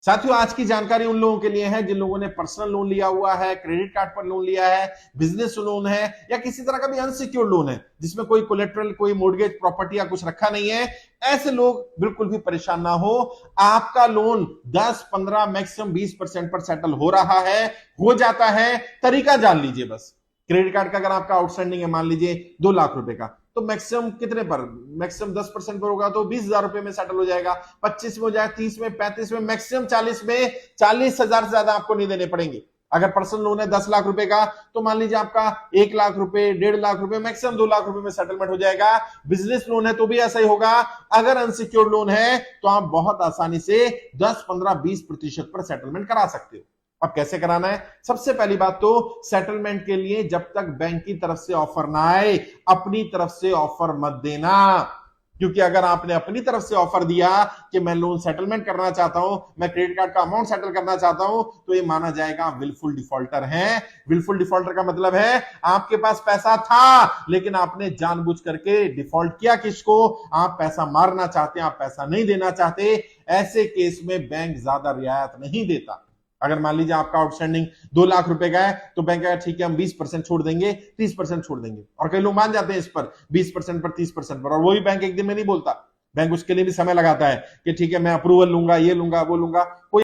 साथियों, आज की जानकारी उन लोगों के लिए है जिन लोगों ने पर्सनल लोन लिया हुआ है, क्रेडिट कार्ड पर लोन लिया है, बिजनेस लोन है या किसी तरह का भी अनसिक्योर्ड लोन है जिसमें कोई कोलेटरल, कोई मोर्गेज प्रॉपर्टी या कुछ रखा नहीं है। ऐसे लोग बिल्कुल भी परेशान ना हो। आपका लोन 10, 15, मैक्सिमम 20% पर सेटल हो रहा है, हो जाता है। तरीका जान लीजिए बस। क्रेडिट कार्ड का अगर आपका आउटस्टैंडिंग है मान लीजिए 2 लाख रुपए का, तो मैक्सिमम कितने पर? मैक्सिमम 10% पर होगा तो 20,000 रुपए में सेटल हो जाएगा। 25 में हो जाए, 30 में, 35 में, मैक्सिमम 40 में। 40,000 से ज्यादा आपको नहीं देने पड़ेंगे। अगर पर्सनल लोन है 10 लाख रुपए का, तो मान लीजिए आपका 1 लाख रुपए, 1.5 लाख रुपए, मैक्सिमम 2 लाख रुपए में सेटलमेंट हो जाएगा। बिजनेस लोन है तो भी ऐसा ही होगा। अगर अनसिक्योर्ड लोन है तो आप बहुत आसानी से 10, 15, 20% पर सेटलमेंट करा सकते हो। अब कैसे कराना है? सबसे पहली बात तो सेटलमेंट के लिए जब तक बैंक की तरफ से ऑफर ना आए, अपनी तरफ से ऑफर मत देना। क्योंकि अगर आपने अपनी तरफ से ऑफर दिया कि मैं लोन सेटलमेंट करना चाहता हूं, मैं क्रेडिट कार्ड का अमाउंट सेटल करना चाहता हूं, तो ये माना जाएगा विलफुल डिफॉल्टर हैं। विलफुल डिफॉल्टर का मतलब है आपके पास पैसा था लेकिन आपने जानबूझ करके डिफॉल्ट किया। किसको? आप पैसा मारना चाहते हैं, आप पैसा नहीं देना चाहते। ऐसे केस में बैंक ज्यादा रियायत नहीं देता। अगर मान लीजिए आपका आउटस्टैंडिंग 2 लाख रुपए का है तो बैंक कहेगा ठीक है हम 20% छोड़ देंगे, 30% छोड़ देंगे। और कई लोग मान जाते हैं इस पर 20% पर, 30% पर, और वही बैंक एक दिन में नहीं बोलता। बैंक उसके लिए भी समय लगाता है कि ठीक है मैं अप्रूवल लूंगा, ये लूंगा, वो लूंगा। कोई